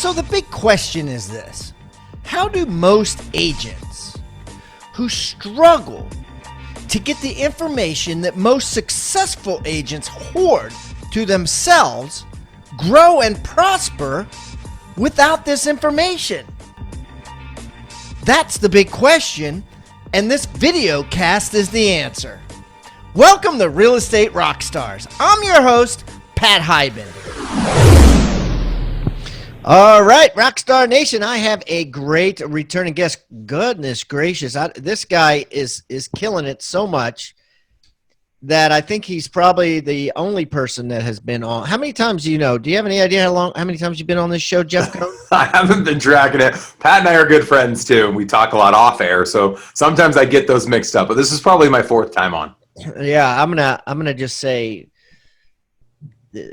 So the big question is this: how do most agents who struggle to get the information that most successful agents hoard to themselves grow and prosper without this information? That's the big question, and this video cast is the answer. Welcome to Real Estate Rockstars. I'm your host, Pat Hiban. All right, Rockstar Nation, I have a great returning guest. Goodness gracious, this guy is killing it so much that I think he's probably the only person that has been on. How many times do you know? Do you have any idea how many times you've been on this show, Jeff Cohn? I haven't been tracking it. Pat and I are good friends too, and we talk a lot off air, so sometimes I get those mixed up. But this is probably my fourth time on. Yeah, I'm gonna just say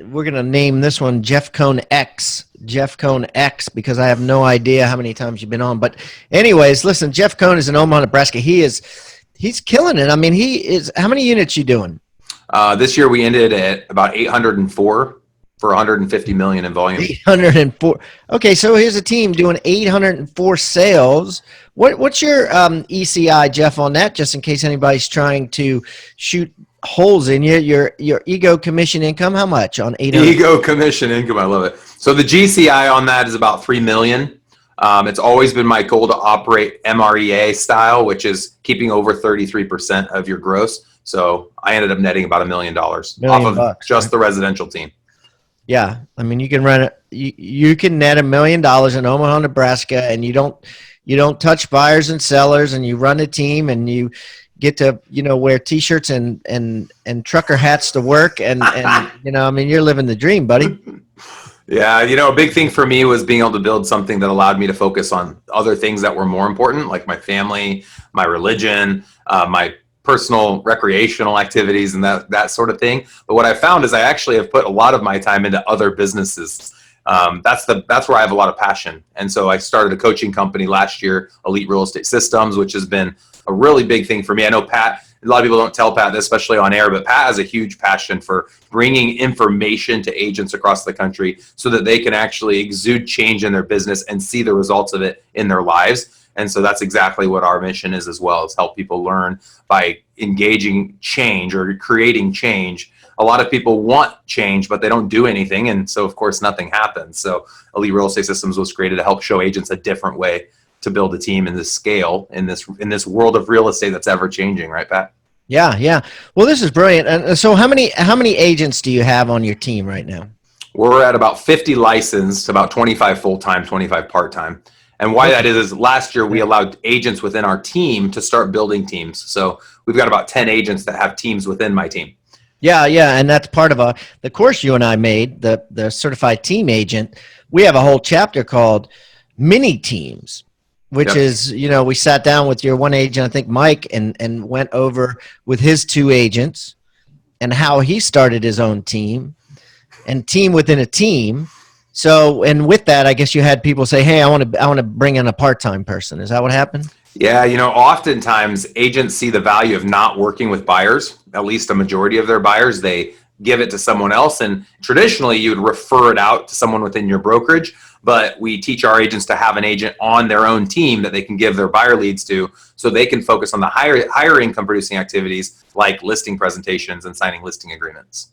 we're gonna name this one Jeff Cohn X, because I have no idea how many times you've been on. But anyways, listen, Jeff Cohn is in Omaha, Nebraska. He's killing it. I mean, he is. How many units you doing? This year we ended at about 804 for 150 million in volume. 804. Okay, so here's a team doing 804 sales. What's your ECI, Jeff, on that? Just in case anybody's trying to shoot holes in you. Your ego commission income, how much on 800? Ego commission income, I love it. So the GCI on that is about 3 million. It's always been my goal to operate MREA style, which is keeping over 33% of your gross. So I ended up netting about $1 million off of just the residential team. Yeah, I mean, you can run it. You can net $1 million in Omaha, Nebraska, and you don't touch buyers and sellers, and you run a team, and you get to wear T-shirts and trucker hats to work, and I mean, you're living the dream, buddy. Yeah, a big thing for me was being able to build something that allowed me to focus on other things that were more important, like my family, my religion, my personal recreational activities, and that sort of thing. But what I found is I actually have put a lot of my time into other businesses. That's where I have a lot of passion. And so I started a coaching company last year, Elite Real Estate Systems, which has been a really big thing for me. I know Pat, a lot of people don't tell Pat this, especially on air, but Pat has a huge passion for bringing information to agents across the country so that they can actually exude change in their business and see the results of it in their lives. And so that's exactly what our mission is as well, is help people learn by engaging change or creating change. A lot of people want change, but they don't do anything. And so, of course, nothing happens. So Elite Real Estate Systems was created to help show agents a different way to build a team in this scale, in this world of real estate that's ever changing. Right, Pat? Yeah. Well, this is brilliant. And so how many agents do you have on your team right now? We're at about 50 licensed, about 25 full-time, 25 part-time. And why that is last year we allowed agents within our team to start building teams. So we've got about 10 agents that have teams within my team. Yeah, and that's part of the course you and I made, the Certified Team Agent. We have a whole chapter called Mini Teams, which is, we sat down with your one agent, I think Mike, and went over with his two agents and how he started his own team and team within a team. So, and with that, I guess you had people say, hey, I want to bring in a part-time person. Is that what happened? Yeah, oftentimes agents see the value of not working with buyers, at least a majority of their buyers. They give it to someone else. And traditionally, you would refer it out to someone within your brokerage. But we teach our agents to have an agent on their own team that they can give their buyer leads to so they can focus on the higher income producing activities like listing presentations and signing listing agreements.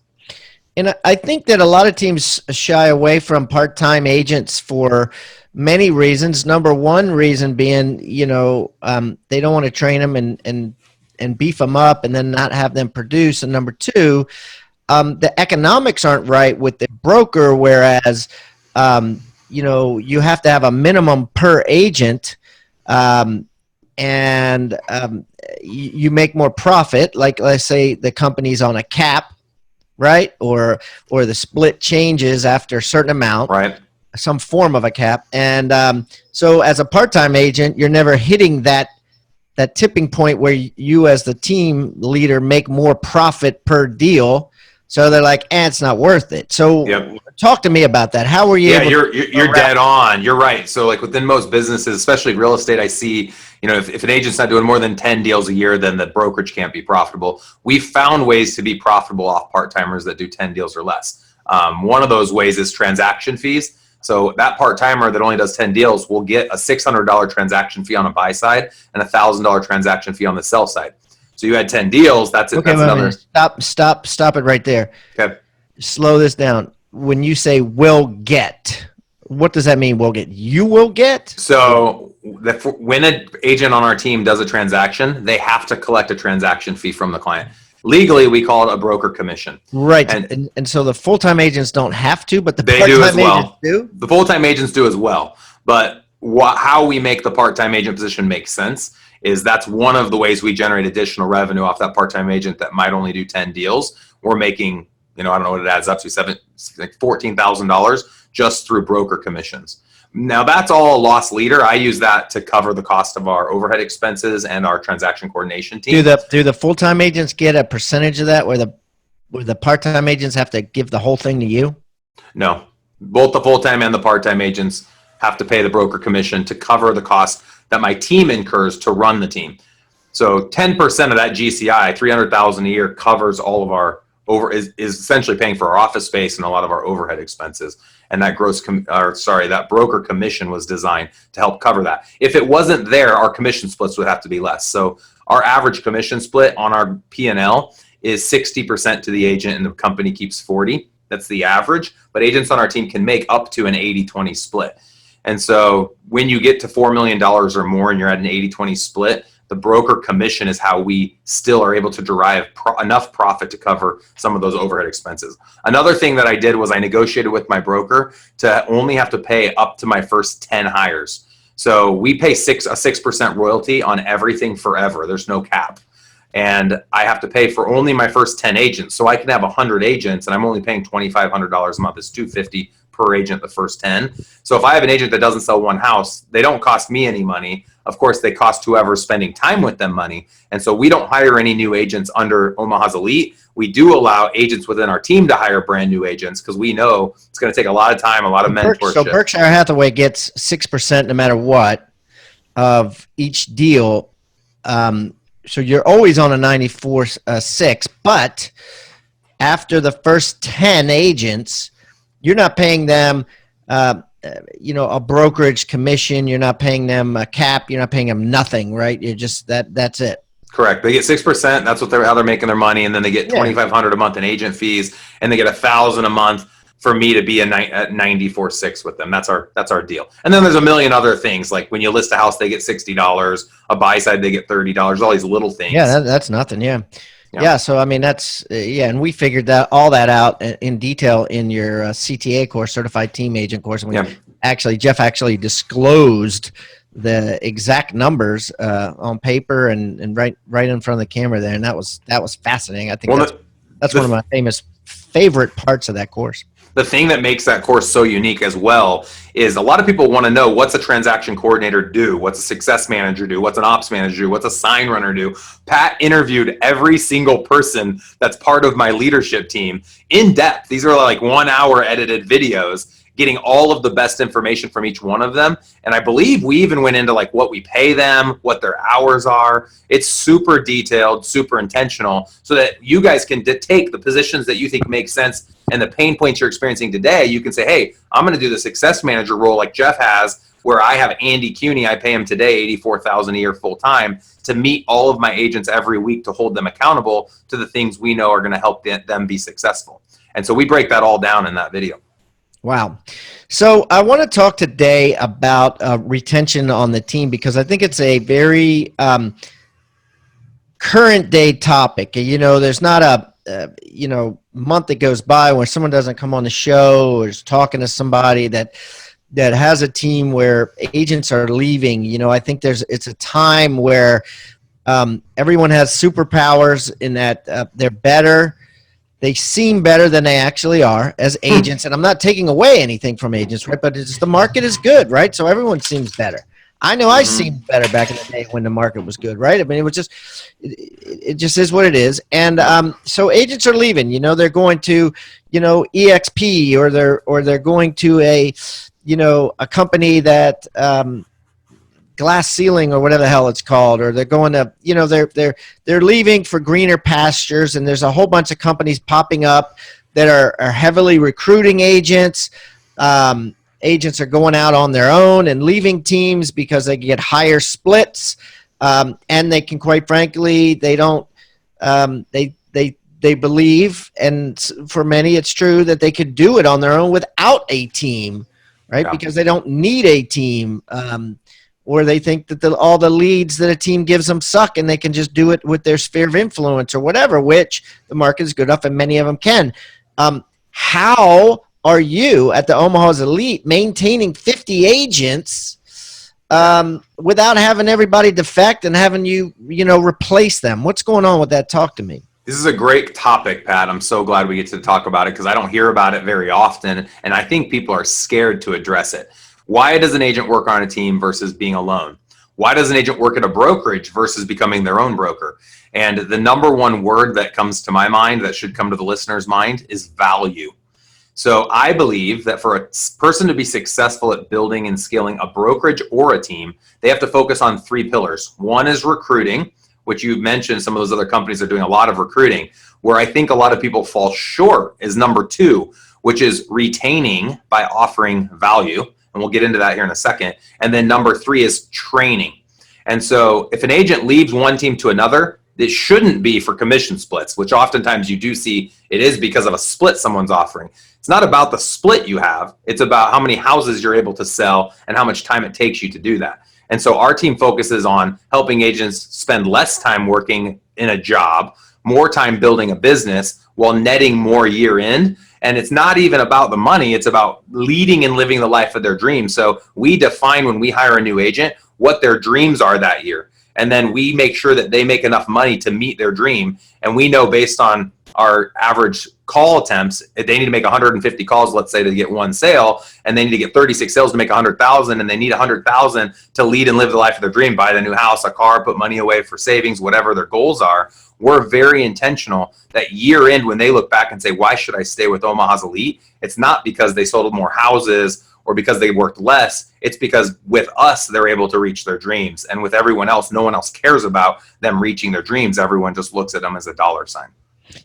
And I think that a lot of teams shy away from part-time agents for many reasons. Number one reason being, they don't want to train them and beef them up and then not have them produce. And number two, the economics aren't right with the broker, whereas, you have to have a minimum per agent and you make more profit. Like, let's say the company's on a cap, right? Or the split changes after a certain amount, right? Some form of a cap. And so as a part-time agent, you're never hitting that tipping point where you as the team leader make more profit per deal. So they're like, it's not worth it. So talk to me about that. How were you able you're dead on. You're right. So like within most businesses, especially real estate, I see, if an agent's not doing more than 10 deals a year, then the brokerage can't be profitable. We've found ways to be profitable off part-timers that do 10 deals or less. One of those ways is transaction fees. So that part-timer that only does 10 deals will get a $600 transaction fee on a buy side and a $1,000 transaction fee on the sell side. So you had 10 deals. That's it. Okay, That's another. Stop it right there. Okay. Slow this down. When you say will get, what does that mean? Will get? You will get? So when an agent on our team does a transaction, they have to collect a transaction fee from the client. Legally, we call it a broker commission. Right. And so the full-time agents don't have to, but the they do as part-time agents well. do? The full-time agents do as well. But how we make the part-time agent position make sense is that's one of the ways we generate additional revenue off that part-time agent that might only do 10 deals. We're making, I don't know what it adds up to, $14,000 just through broker commissions. Now that's all a loss leader. I use that to cover the cost of our overhead expenses and our transaction coordination team. Do the full-time agents get a percentage of that where the part-time agents have to give the whole thing to you? No, both the full-time and the part-time agents have to pay the broker commission to cover the cost that my team incurs to run the team. So 10% of that GCI, $300,000 a year, covers all of our is essentially paying for our office space and a lot of our overhead expenses. And that that broker commission was designed to help cover that. If it wasn't there, our commission splits would have to be less. So our average commission split on our P&L is 60% to the agent and the company keeps 40. That's the average. But agents on our team can make up to an 80-20 split. And so when you get to $4 million or more and you're at an 80-20 split, the broker commission is how we still are able to derive enough profit to cover some of those overhead expenses. Another thing that I did was I negotiated with my broker to only have to pay up to my first 10 hires. So we pay a 6% royalty on everything forever. There's no cap. And I have to pay for only my first 10 agents. So I can have 100 agents and I'm only paying $2,500 a month. It's $250 per agent the first 10. So if I have an agent that doesn't sell one house, they don't cost me any money. Of course, they cost whoever's spending time with them money. And so we don't hire any new agents under Omaha's Elite. We do allow agents within our team to hire brand new agents because we know it's going to take a lot of time, a lot of mentorship. So Berkshire Hathaway gets 6% no matter what of each deal. So you're always on a 94.6, but after the first 10 agents, you're not paying them, a brokerage commission. You're not paying them a cap. You're not paying them nothing, right? You're just that's it. Correct. They get 6%. That's how they're making their money, and then they get $2,500 a month in agent fees, and they get $1,000 a month for me to be at 94.6 with them. That's our deal. And then there's a million other things, like when you list a house, they get $60. A buy side, they get $30. All these little things. Yeah, that's nothing. Yeah. So I mean, that's and we figured all that out in detail in your CTA course, Certified Team Agent course. And Jeff actually disclosed the exact numbers on paper and right in front of the camera there, and that was fascinating. I think that's one of my favorite parts of that course. The thing that makes that course so unique as well is a lot of people want to know, what's a transaction coordinator do? What's a success manager do? What's an ops manager do? What's a sign runner do? Pat interviewed every single person that's part of my leadership team in depth. These are like 1 hour edited videos, getting all of the best information from each one of them. And I believe we even went into like what we pay them, what their hours are. It's super detailed, super intentional, so that you guys can take the positions that you think make sense and the pain points you're experiencing today. You can say, hey, I'm going to do the success manager role like Jeff has, where I have Andy Cuny. I pay him today $84,000 a year full time to meet all of my agents every week to hold them accountable to the things we know are going to help them be successful. And so we break that all down in that video. Wow. So I want to talk today about retention on the team, because I think it's a very current day topic. There's not a month that goes by where someone doesn't come on the show or is talking to somebody that has a team where agents are leaving. I think it's a time where everyone has superpowers in that they're better. They seem better than they actually are as agents. And I'm not taking away anything from agents, right? But the market is good, right? So everyone seems better. I know I seemed better back in the day when the market was good, right? I mean, it just is what it is. And so agents are leaving. They're going to, EXP, or they're going to a company that Glass Ceiling or whatever the hell it's called, or they're going to, they're leaving for greener pastures, and there's a whole bunch of companies popping up that are heavily recruiting agents. agents are going out on their own and leaving teams because they get higher splits, and they can, quite frankly, they don't. They believe, and for many, it's true that they could do it on their own without a team, right? Yeah. Because they don't need a team, or they think that all the leads that a team gives them suck, and they can just do it with their sphere of influence or whatever. Which the market is good enough, and many of them can. How are you at the Omaha's Elite maintaining 50 agents without having everybody defect and having you replace them? What's going on with that? Talk to me. This is a great topic, Pat. I'm so glad we get to talk about it because I don't hear about it very often, and I think people are scared to address it. Why does an agent work on a team versus being alone? Why does an agent work at a brokerage versus becoming their own broker? And the number one word that comes to my mind that should come to the listener's mind is value. So I believe that for a person to be successful at building and scaling a brokerage or a team, they have to focus on 3 pillars. One is recruiting, which you mentioned. Some of those other companies are doing a lot of recruiting. Where I think a lot of people fall short is number 2, which is retaining by offering value. And we'll get into that here in a second. And then number 3 is training. And so if an agent leaves one team to another, it shouldn't be for commission splits, which oftentimes you do see it is because of a split someone's offering. It's not about the split you have. It's about how many houses you're able to sell and how much time it takes you to do that. And so our team focuses on helping agents spend less time working in a job, more time building a business while netting more year end. And it's not even about the money. It's about leading and living the life of their dreams. So we define when we hire a new agent what their dreams are that year. And then we make sure that they make enough money to meet their dream. And we know based on our average call attempts, if they need to make 150 calls, let's say, to get one sale, and they need to get 36 sales to make 100,000, and they need 100,000 to lead and live the life of their dream, buy the new house, a car, put money away for savings, whatever their goals are. We're very intentional that year end, when they look back and say, why should I stay with Omaha's Elite? It's not because they sold more houses or because they worked less. It's because with us, they're able to reach their dreams. And with everyone else, no one else cares about them reaching their dreams. Everyone just looks at them as a dollar sign.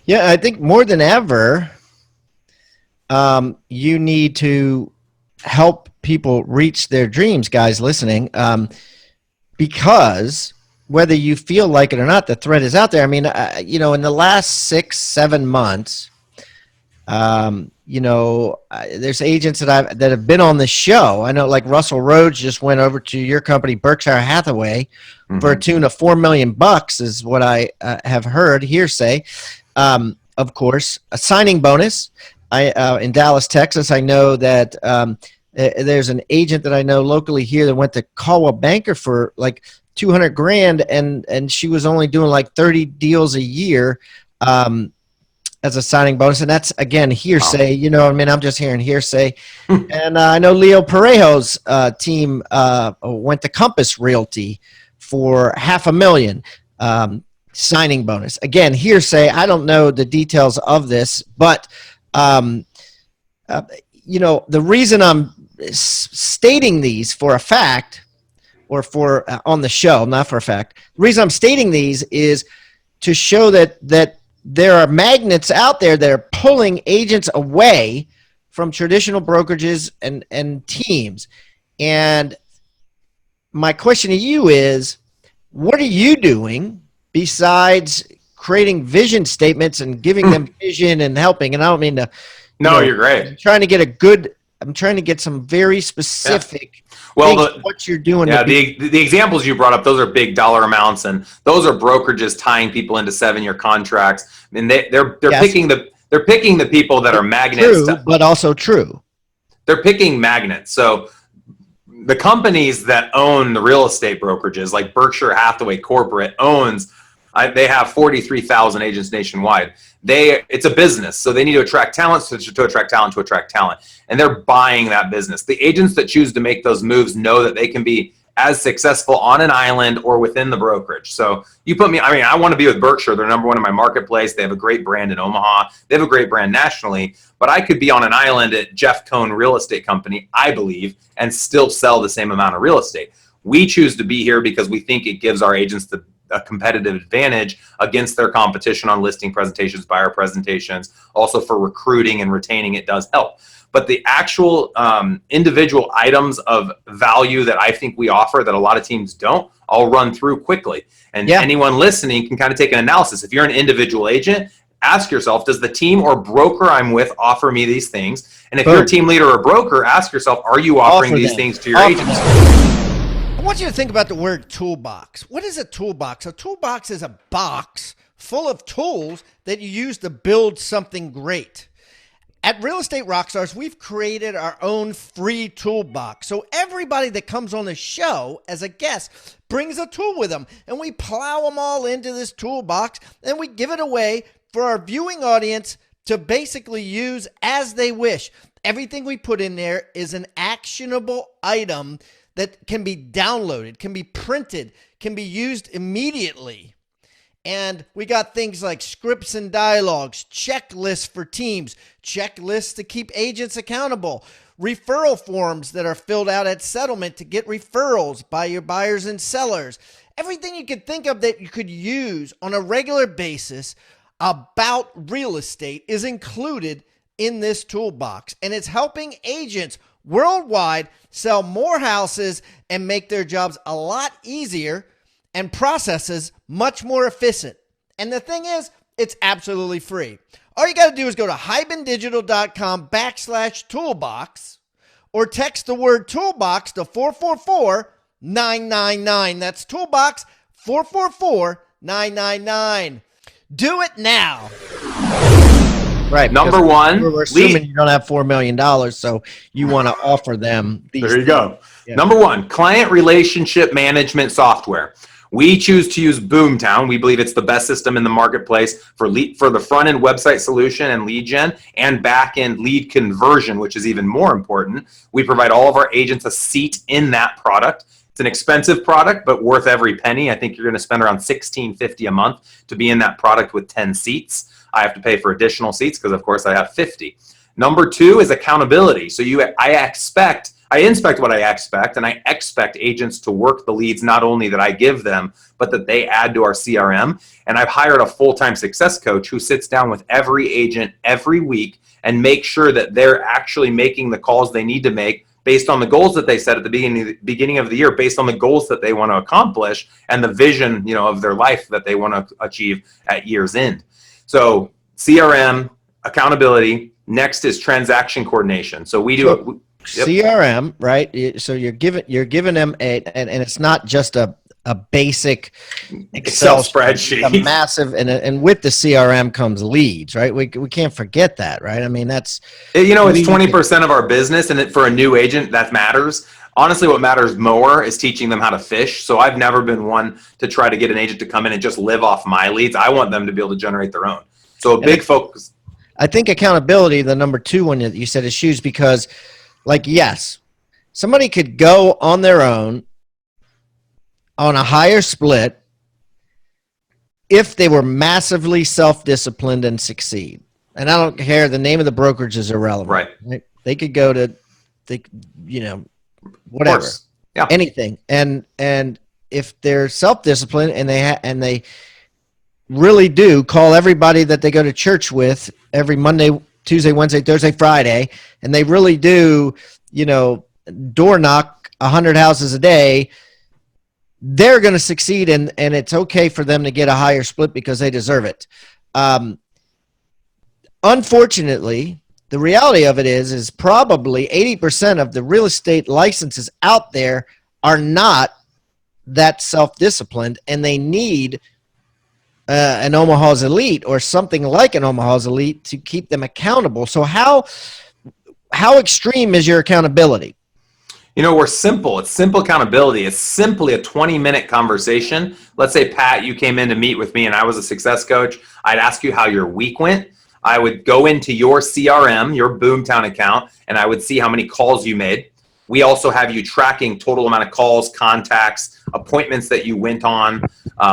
Yeah, I think more than ever, you need to help people reach their dreams, guys listening, because whether you feel like it or not, the threat is out there. I mean, in the last 6-7 months, there's agents that have been on the show. I know, like Russell Rhodes just went over to your company, Berkshire Hathaway, for a tune of $4 million is what I have heard, hearsay. Of course, a signing bonus. In Dallas, Texas, I know that there's an agent that I know locally here that went to Caldwell Banker for like $200,000, and she was only doing like 30 deals a year as a signing bonus. And that's, again, hearsay. Wow. I'm just hearing hearsay. And I know Leo Parejo's team went to Compass Realty for $500,000 signing bonus. Again, hearsay. I don't know the details of this, but the reason I'm stating these for a fact, or for on the show, not for a fact. The reason I'm stating these is to show that there are magnets out there that are pulling agents away from traditional brokerages and teams. And my question to you is, what are you doing besides creating vision statements and giving them vision and helping? And I don't mean to. You're great. I'm trying to get some very specific. Well, what you're doing. Yeah, the examples you brought up, those are big dollar amounts, and those are brokerages tying people into 7-year contracts. I mean, they're picking the people that are magnets. True, but also true. They're picking magnets. So the companies that own the real estate brokerages, like Berkshire Hathaway Corporate owns, they have 43,000 agents nationwide. It's a business, so they need to attract talent to attract talent, and they're buying that business. The agents that choose to make those moves know that they can be as successful on an island or within the brokerage. So you put me, I want to be with Berkshire. They're number one in my marketplace. They have a great brand in Omaha. They have a great brand nationally, but I could be on an island at Jeff Cohn Real Estate Company, I believe, and still sell the same amount of real estate. We choose to be here because we think it gives our agents a competitive advantage against their competition on listing presentations, buyer presentations. Also for recruiting and retaining, it does help. but the actual individual items of value that I think we offer that a lot of teams don't, I'll run through quickly. And anyone listening can kind of take an analysis. If you're an individual agent, ask yourself, does the team or broker I'm with offer me these things? And if you're a team leader or broker, ask yourself, are you offering these things to your agents? I want you to think about the word toolbox. What is a toolbox? A toolbox is a box full of tools that you use to build something great. At Real Estate Rockstars, we've created our own free toolbox. So everybody that comes on the show as a guest brings a tool with them, and we plow them all into this toolbox, and we give it away for our viewing audience to basically use as they wish. Everything we put in there is an actionable item that can be downloaded, can be printed, can be used immediately. And we got things like scripts and dialogues, checklists for teams, checklists to keep agents accountable, referral forms that are filled out at settlement to get referrals by your buyers and sellers. Everything you could think of that you could use on a regular basis about real estate is included in this toolbox. And it's helping agents worldwide sell more houses and make their jobs a lot easier and processes much more efficient. And the thing is, it's absolutely free. All you got to do is go to hibandigital.com/toolbox or text the word toolbox to 444-999. That's toolbox 444-999. Do it now. Right. Number one, we're assuming you don't have $4 million, so you want to offer them these. There you go. Yeah. Number one, client relationship management software. We choose to use Boomtown. We believe it's the best system in the marketplace for the front end website solution and lead gen, and back end lead conversion, which is even more important. We provide all of our agents a seat in that product. It's an expensive product, but worth every penny. I think you're going to spend around $16.50 a month to be in that product with 10 seats. I have to pay for additional seats because, of course, I have 50. Number two is accountability. So I inspect what I expect, and I expect agents to work the leads not only that I give them, but that they add to our CRM. And I've hired a full-time success coach who sits down with every agent every week and makes sure that they're actually making the calls they need to make based on the goals that they set at the beginning of the year, based on the goals that they want to accomplish and the vision, of their life that they want to achieve at year's end. So CRM, accountability. Next is transaction coordination. So we do CRM, right? So you're giving them and it's not just a basic Excel spreadsheet, a massive, and with the CRM comes leads, right? We can't forget that, right? I mean, that's it's 20% of our business, and for a new agent that matters. Honestly, what matters more is teaching them how to fish. So I've never been one to try to get an agent to come in and just live off my leads. I want them to be able to generate their own. So a big focus. I think accountability, the number two one that you said, is huge because, yes, somebody could go on their own on a higher split if they were massively self-disciplined and succeed. And I don't care. The name of the brokerage is irrelevant. Right? They could go to, whatever, anything. And if they're self-disciplined and they really do call everybody that they go to church with every Monday, Tuesday, Wednesday, Thursday, Friday, and they really do, door knock 100 houses a day, they're going to succeed, and it's okay for them to get a higher split because they deserve it. Unfortunately, the reality of it is probably 80% of the real estate licenses out there are not that self-disciplined, and they need an Omaha's Elite or something like an Omaha's Elite to keep them accountable. So how extreme is your accountability? We're simple. It's simple accountability. It's simply a 20-minute conversation. Let's say, Pat, you came in to meet with me and I was a success coach. I'd ask you how your week went. I would go into your CRM, your Boomtown account, and I would see how many calls you made. We also have you tracking total amount of calls, contacts, appointments that you went on,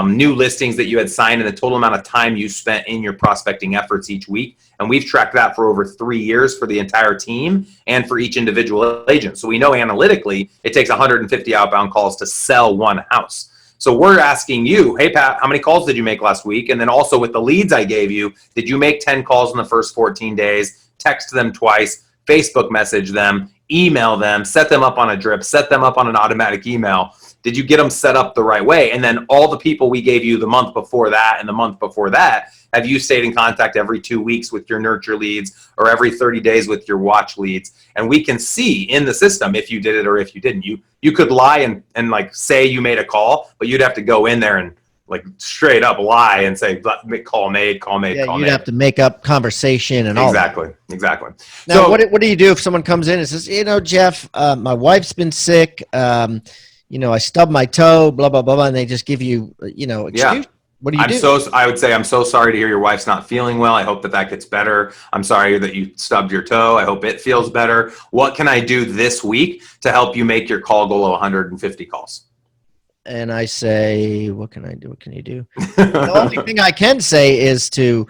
new listings that you had signed, and the total amount of time you spent in your prospecting efforts each week. And we've tracked that for over 3 years for the entire team and for each individual agent. So we know analytically it takes 150 outbound calls to sell one house. So we're asking you, hey, Pat, how many calls did you make last week? And then also with the leads I gave you, did you make 10 calls in the first 14 days, text them twice, Facebook message them, email them, set them up on a drip, set them up on an automatic email. Did you get them set up the right way? And then all the people we gave you the month before that and the month before that, have you stayed in contact every 2 weeks with your nurture leads or every 30 days with your watch leads? And we can see in the system if you did it or if you didn't. You could lie and like say you made a call, but you'd have to go in there and like straight up lie and say call made. Yeah, you'd have to make up conversation and all that. Exactly. Now, so, what do you do if someone comes in and says, Jeff, my wife's been sick. I stubbed my toe, blah, blah, blah, blah, and they just give you, excuse. Yeah. What do you do? I would say, I'm so sorry to hear your wife's not feeling well. I hope that gets better. I'm sorry that you stubbed your toe. I hope it feels better. What can I do this week to help you make your call goal of 150 calls? And I say, what can I do? What can you do? The only thing I can say is to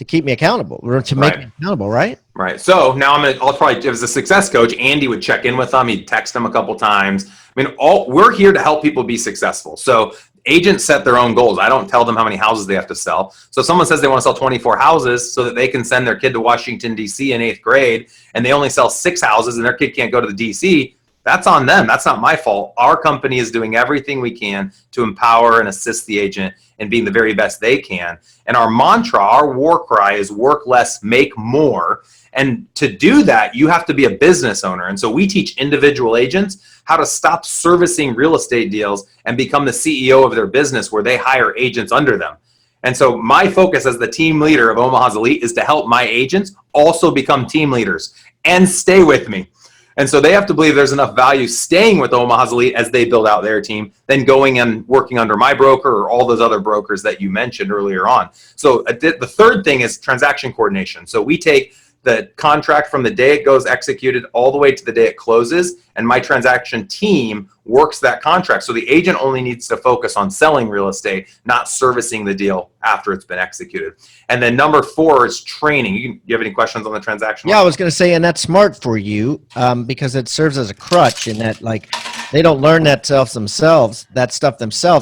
keep me accountable or to make me accountable, right? Right. So now I'll probably, as a success coach, Andy would check in with them. He'd text them a couple times. I mean, we're here to help people be successful. So agents set their own goals. I don't tell them how many houses they have to sell. So if someone says they want to sell 24 houses so that they can send their kid to Washington, D.C. in 8th grade, and they only sell 6 houses and their kid can't go to the D.C., that's on them. That's not my fault. Our company is doing everything we can to empower and assist the agent in being the very best they can. And our mantra, our war cry is work less, make more. And to do that, you have to be a business owner. And so we teach individual agents how to stop servicing real estate deals and become the CEO of their business where they hire agents under them. And so my focus as the team leader of Omaha's Elite is to help my agents also become team leaders and stay with me. And so they have to believe there's enough value staying with Omaha's Elite as they build out their team than going and working under my broker or all those other brokers that you mentioned earlier on. So the third thing is transaction coordination. So we take the contract from the day it goes executed all the way to the day it closes, and my transaction team works that contract. So the agent only needs to focus on selling real estate, not servicing the deal after it's been executed. And then number 4 is training. You have any questions on the transaction? Yeah, I was going to say, and that's smart for you because it serves as a crutch in that like they don't learn that stuff themselves.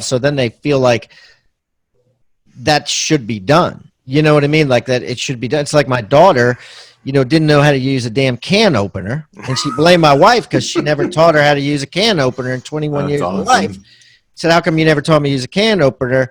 So then they feel like that should be done. You know what I mean? Like that it should be done. It's like my daughter, didn't know how to use a damn can opener. And she blamed my wife because she never taught her how to use a can opener in 21 years of life. Said, how come you never taught me to use a can opener?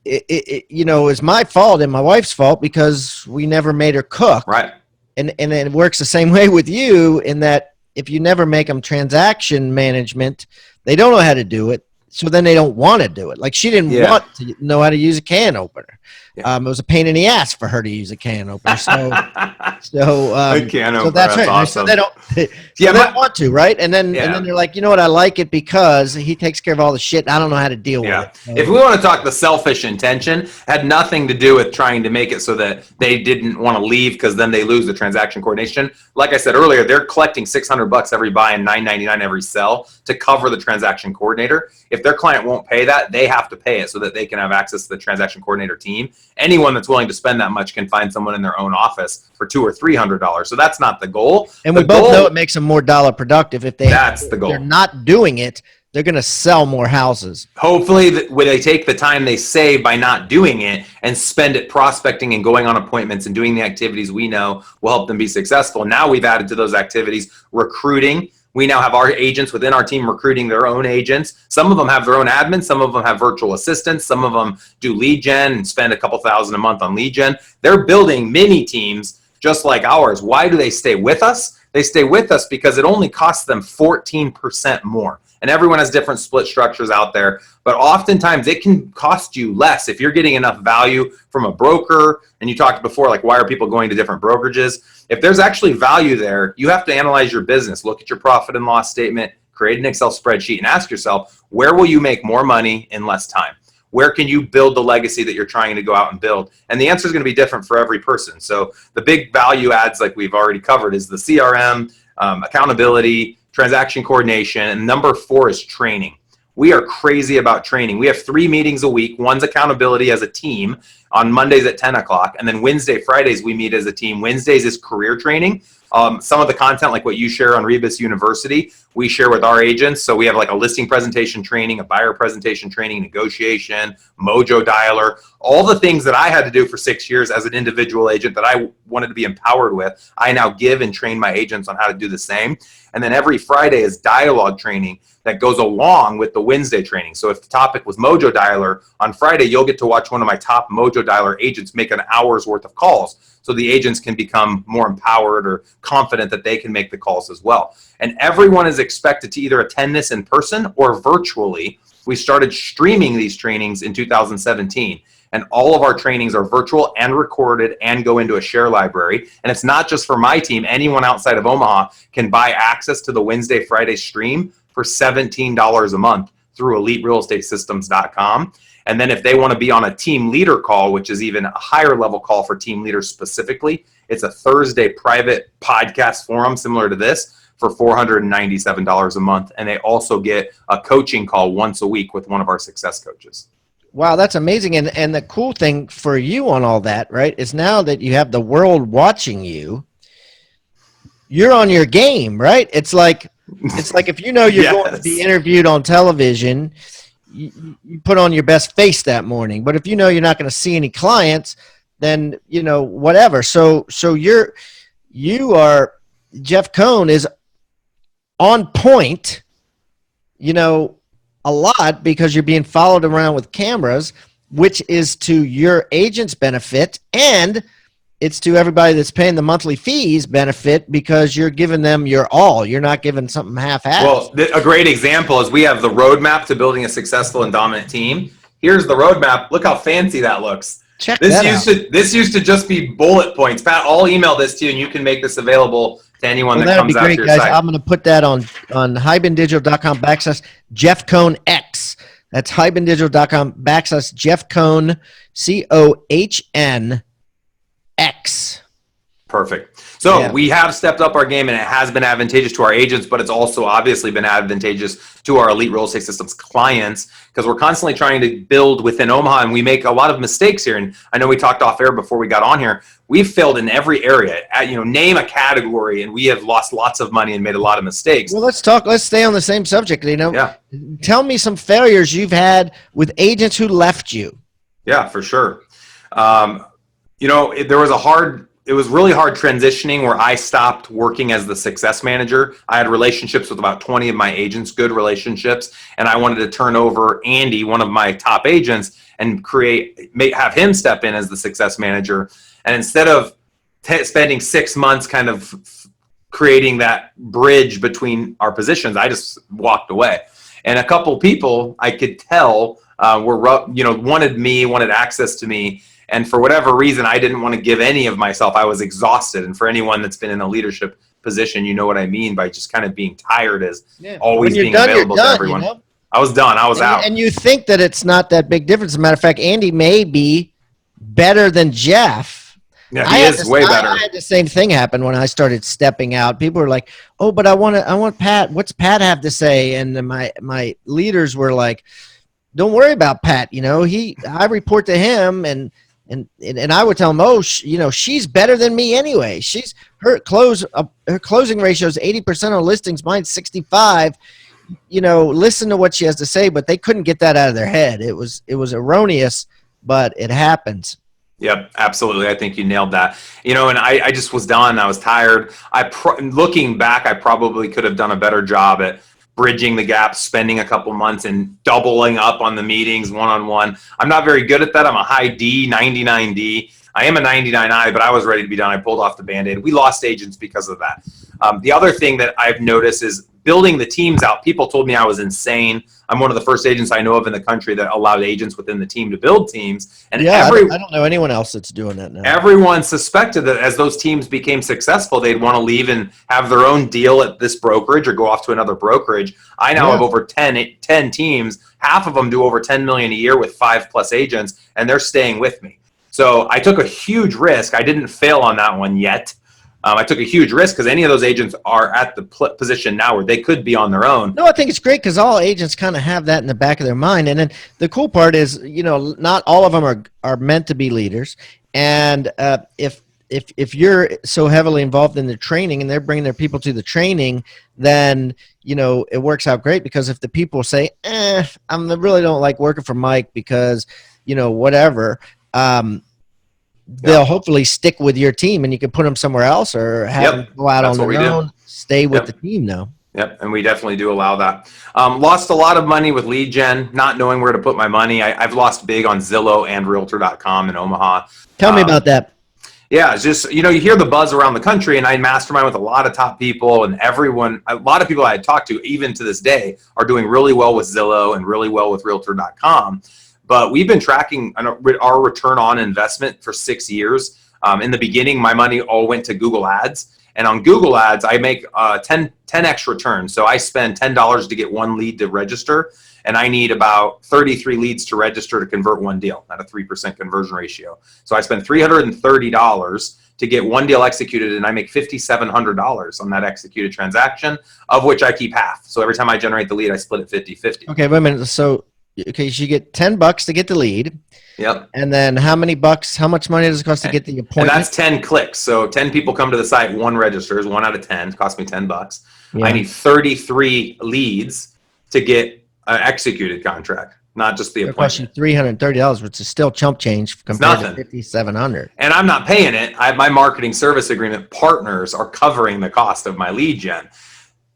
It's my fault and my wife's fault because we never made her cook. Right. And it works the same way with you in that if you never make them transaction management, they don't know how to do it. So then they don't want to do it. Like she didn't want to know how to use a can opener. Yeah. It was a pain in the ass for her to use a can opener. So that's right. Awesome. So they don't. They don't want to, right? And then they're like, you know what? I like it because he takes care of all the shit. I don't know how to deal with it. So, if we want to talk the selfish intention, had nothing to do with trying to make it so that they didn't want to leave because then they lose the transaction coordination. Like I said earlier, they're collecting $600 every buy and $9.99 every sell to cover the transaction coordinator. If their client won't pay that, they have to pay it so that they can have access to the transaction coordinator team. Anyone that's willing to spend that much can find someone in their own office for $200 or $300. So that's not the goal. And we both know it makes them more dollar productive if that's the goal. They're not doing it. They're going to sell more houses. Hopefully, when they take the time they save by not doing it and spend it prospecting and going on appointments and doing the activities we know will help them be successful. Now we've added to those activities recruiting. We now have our agents within our team recruiting their own agents. Some of them have their own admins. Some of them have virtual assistants. Some of them do lead gen and spend a couple $1,000 a month on lead gen. They're building mini teams just like ours. Why do they stay with us? They stay with us because it only costs them 14% more. And everyone has different split structures out there, but oftentimes it can cost you less if you're getting enough value from a broker. And you talked before, like, why are people going to different brokerages? If there's actually value there, you have to analyze your business, look at your profit and loss statement, create an Excel spreadsheet, and ask yourself, where will you make more money in less time? Where can you build the legacy that you're trying to go out and build? And the answer is going to be different for every person. So the big value adds, like we've already covered, is the CRM, accountability, transaction coordination, and number 4 is training. We are crazy about training. We have 3 meetings a week. One's accountability as a team on Mondays at 10 o'clock. And then Wednesday, Fridays, we meet as a team. Wednesdays is career training. Some of the content, like what you share on Rebus University, we share with our agents. So we have like a listing presentation training, a buyer presentation training, negotiation, mojo dialer, all the things that I had to do for 6 years as an individual agent that I wanted to be empowered with. I now give and train my agents on how to do the same. And then every Friday is dialogue training that goes along with the Wednesday training. So if the topic was mojo dialer, on Friday, you'll get to watch one of my top mojo dialer agents make an hour's worth of calls. So the agents can become more empowered or confident that they can make the calls as well. And everyone is expected to either attend this in person or virtually. We started streaming these trainings in 2017. And all of our trainings are virtual and recorded and go into a share library. And it's not just for my team. Anyone outside of Omaha can buy access to the Wednesday, Friday stream for $17 a month through EliteRealEstateSystems.com. And then if they want to be on a team leader call, which is even a higher level call for team leaders specifically, it's a Thursday private podcast forum similar to this for $497 a month. And they also get a coaching call once a week with one of our success coaches. Wow, that's amazing. And the cool thing for you on all that, right, is now that you have the world watching you, you're on your game, right? It's like if you know you're Yes. going to be interviewed on television, you put on your best face that morning. But if you know you're not going to see any clients, then, you know, whatever. So you are, Jeff Cohn is on point, you know, a lot, because you're being followed around with cameras, which is to your agent's benefit, and it's to everybody that's paying the monthly fees benefit, because you're giving them your all. You're not giving something half-assed. Well, a great example is we have the roadmap to building a successful and dominant team. Here's the roadmap. Look how fancy that looks. Check that out. This used to just be bullet points. Pat, I'll email this to you, and you can make this available to anyone that that'd comes be out great, to your guys. site. I'm going to put that on hibandigital.com/Jeff Cohn X. That's hibandigital.com/Jeff Cohn, COHN X. Perfect. So Yeah. we have stepped up our game, and it has been advantageous to our agents, but it's also obviously been advantageous to our Elite Real Estate Systems clients, because we're constantly trying to build within Omaha, and we make a lot of mistakes here. And I know we talked off air before we got on here. We've failed in every area. Name a category, and we have lost lots of money and made a lot of mistakes. Well, let's stay on the same subject. Yeah. Tell me some failures you've had with agents who left you. Yeah, for sure. It was really hard transitioning where I stopped working as the success manager. I had relationships with about 20 of my agents, good relationships, and I wanted to turn over Andy, one of my top agents, and have him step in as the success manager. And instead of spending 6 months kind of creating that bridge between our positions, I just walked away. And a couple people I could tell wanted access to me. And for whatever reason, I didn't want to give any of myself. I was exhausted. And for anyone that's been in a leadership position, you know what I mean by just kind of being tired as always being available to everyone. You know? I was done. I was out. And you think that it's not that big difference. As a matter of fact, Andy may be better than Jeff. Yeah, he is way better. I had the same thing happen when I started stepping out. People were like, "Oh, but I want Pat. What's Pat have to say?" And my leaders were like, "Don't worry about Pat. I report to him." And I would tell them, she's better than me anyway. Her closing ratio is 80% on listings. Mine's 65. Listen to what she has to say, but they couldn't get that out of their head. It was erroneous, but it happens. Yep, absolutely. I think you nailed that. And I just was done. I was tired. Looking back, I probably could have done a better job at bridging the gap, spending a couple months and doubling up on the meetings one-on-one. I'm not very good at that. I'm a high D, 99D. I am a 99I, but I was ready to be done. I pulled off the Band-Aid. We lost agents because of that. The other thing that I've noticed is building the teams out. People told me I was insane. I'm one of the first agents I know of in the country that allowed agents within the team to build teams. And I don't know anyone else that's doing that now. Everyone suspected that as those teams became successful, they'd want to leave and have their own deal at this brokerage or go off to another brokerage. I now have over 10 teams. Half of them do over 10 million a year with 5+ agents, and they're staying with me. So I took a huge risk. I didn't fail on that one yet. I took a huge risk because any of those agents are at the position now where they could be on their own. No, I think it's great because all agents kind of have that in the back of their mind. And then the cool part is, not all of them are meant to be leaders. And if if you're so heavily involved in the training and they're bringing their people to the training, then it works out great, because if the people say, I really don't like working for Mike because whatever, they'll hopefully stick with your team, and you can put them somewhere else or have them go out on their own, stay with the team though. Yep, and we definitely do allow that. Lost a lot of money with lead gen, not knowing where to put my money. I've lost big on Zillow and Realtor.com in Omaha. Tell me about that. Yeah, it's just, you hear the buzz around the country, and I mastermind with a lot of top people, and a lot of people I talk to, even to this day, are doing really well with Zillow and really well with Realtor.com. But we've been tracking our return on investment for 6 years. In the beginning, my money all went to Google Ads. And on Google Ads, I make 10x return. So I spend $10 to get one lead to register, and I need about 33 leads to register to convert one deal at a 3% conversion ratio. So I spend $330 to get one deal executed, and I make $5,700 on that executed transaction, of which I keep half. So every time I generate the lead, I split it 50-50. Okay, wait a minute. So you get $10 to get the lead. Yep. And then how much money does it cost to get the appointment? And that's 10 clicks. So 10 people come to the site, one registers, 1 out of 10. It costs me $10. Yeah. I need 33 leads to get an executed contract, not just the appointment. It costs you $330, which is still chump change compared to $5,700. And I'm not paying it. My marketing service agreement partners are covering the cost of my lead gen.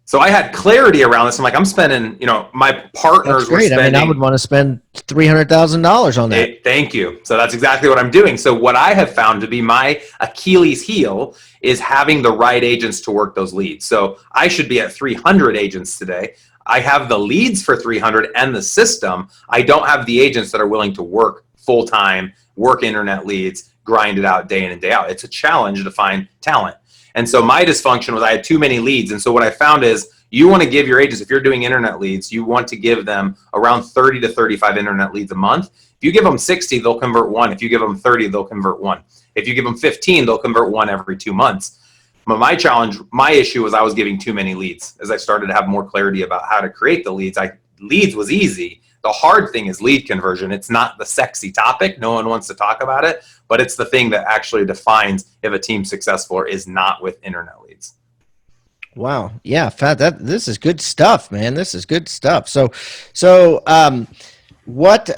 So I had clarity around this. I'm like, I'm spending, my partners were spending. I would want to spend $300,000 on that. Thank you. So that's exactly what I'm doing. So what I have found to be my Achilles heel is having the right agents to work those leads. So I should be at 300 agents today. I have the leads for 300 and the system. I don't have the agents that are willing to work full-time, work internet leads, grind it out day in and day out. It's a challenge to find talent. And so my dysfunction was I had too many leads. And so what I found is you want to give your agents, if you're doing internet leads, you want to give them around 30 to 35 internet leads a month. If you give them 60, they'll convert 1. If you give them 30, they'll convert 1. If you give them 15, they'll convert 1 every 2 months. But my issue was I was giving too many leads. As I started to have more clarity about how to create the leads, leads was easy. The hard thing is lead conversion. It's not the sexy topic. No one wants to talk about it, but it's the thing that actually defines if a team's successful or is not with internet leads. Wow. Yeah. This is good stuff, man. This is good stuff. So what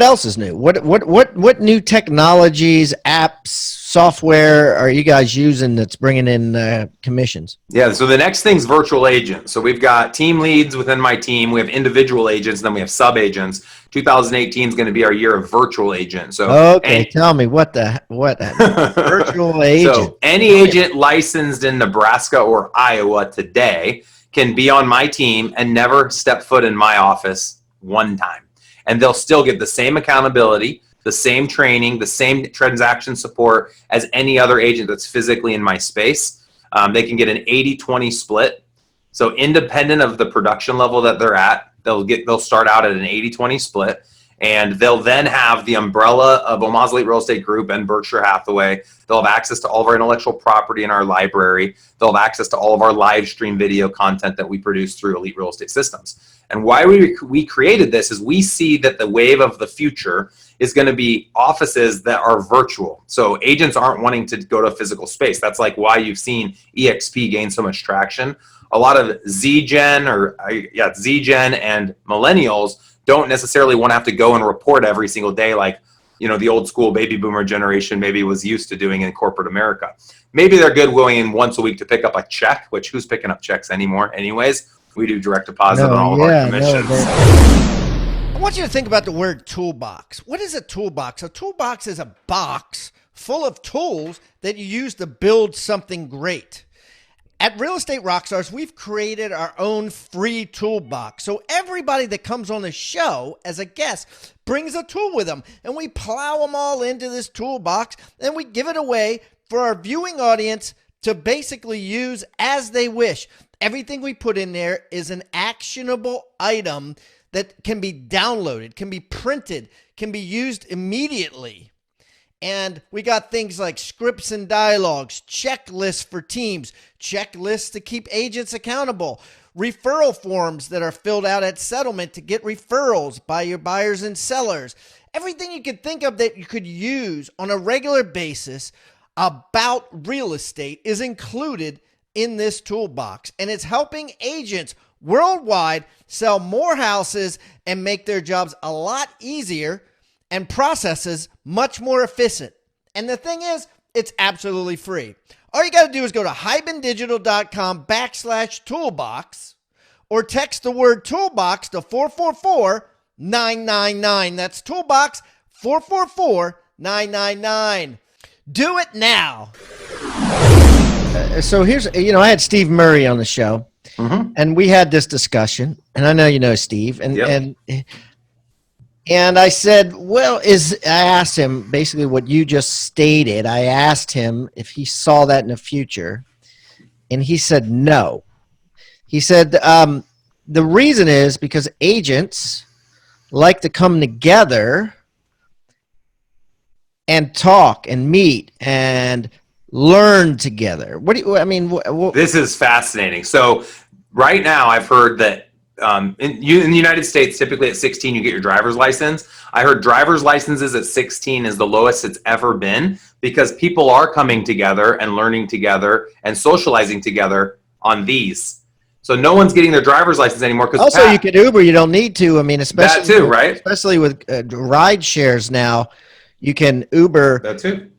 else is new? What new technologies, apps, software are you guys using that's bringing in commissions? Yeah, so the next thing's virtual agents. So we've got team leads within my team. We have individual agents, and then we have sub agents. 2018 is going to be our year of virtual agent. So tell me what virtual agent. So any agent licensed in Nebraska or Iowa today can be on my team and never step foot in my office one time. And they'll still get the same accountability, the same training, the same transaction support as any other agent that's physically in my space. They can get an 80-20 split. So independent of the production level that they're at, they'll start out at an 80-20 split. And they'll then have the umbrella of Omaha's Elite Real Estate Group and Berkshire Hathaway. They'll have access to all of our intellectual property in our library. They'll have access to all of our live stream video content that we produce through Elite Real Estate Systems. And why we created this is we see that the wave of the future is going to be offices that are virtual. So agents aren't wanting to go to a physical space. That's like why you've seen EXP gain so much traction. A lot of Z-Gen and millennials don't necessarily want to have to go and report every single day like, the old school baby boomer generation maybe was used to doing in corporate America. Maybe they're good going in once a week to pick up a check, which who's picking up checks anymore anyways? We do direct deposit on all of our commissions. I want you to think about the word toolbox. What is a toolbox? A toolbox is a box full of tools that you use to build something great. At Real Estate Rockstars, we've created our own free toolbox. So everybody that comes on the show as a guest brings a tool with them, and we plow them all into this toolbox, and we give it away for our viewing audience to basically use as they wish. Everything we put in there is an actionable item that can be downloaded, can be printed, can be used immediately. And we got things like scripts and dialogues, checklists for teams, checklists to keep agents accountable, referral forms that are filled out at settlement to get referrals by your buyers and sellers. Everything you could think of that you could use on a regular basis about real estate is included in this toolbox, and it's helping agents worldwide sell more houses and make their jobs a lot easier and processes much more efficient. And the thing is, it's absolutely free. All you got to do is go to hibandigital.com/toolbox or text the word toolbox to 444-999. That's toolbox 444-999. Do it now. So here's, I had Steve Murray on the show, and we had this discussion, and I know you know Steve, and I said, I asked him basically what you just stated. I asked him if he saw that in the future, and he said no. He said the reason is because agents like to come together and talk and meet and learn together. This is fascinating. So right now I've heard that in the United States, typically at 16, you get your driver's license. I heard driver's licenses at 16 is the lowest it's ever been because people are coming together and learning together and socializing together on these. So no one's getting their driver's license anymore. Also, you can Uber. You don't need to. Especially that too, right? Especially with ride shares now, you can Uber. That too.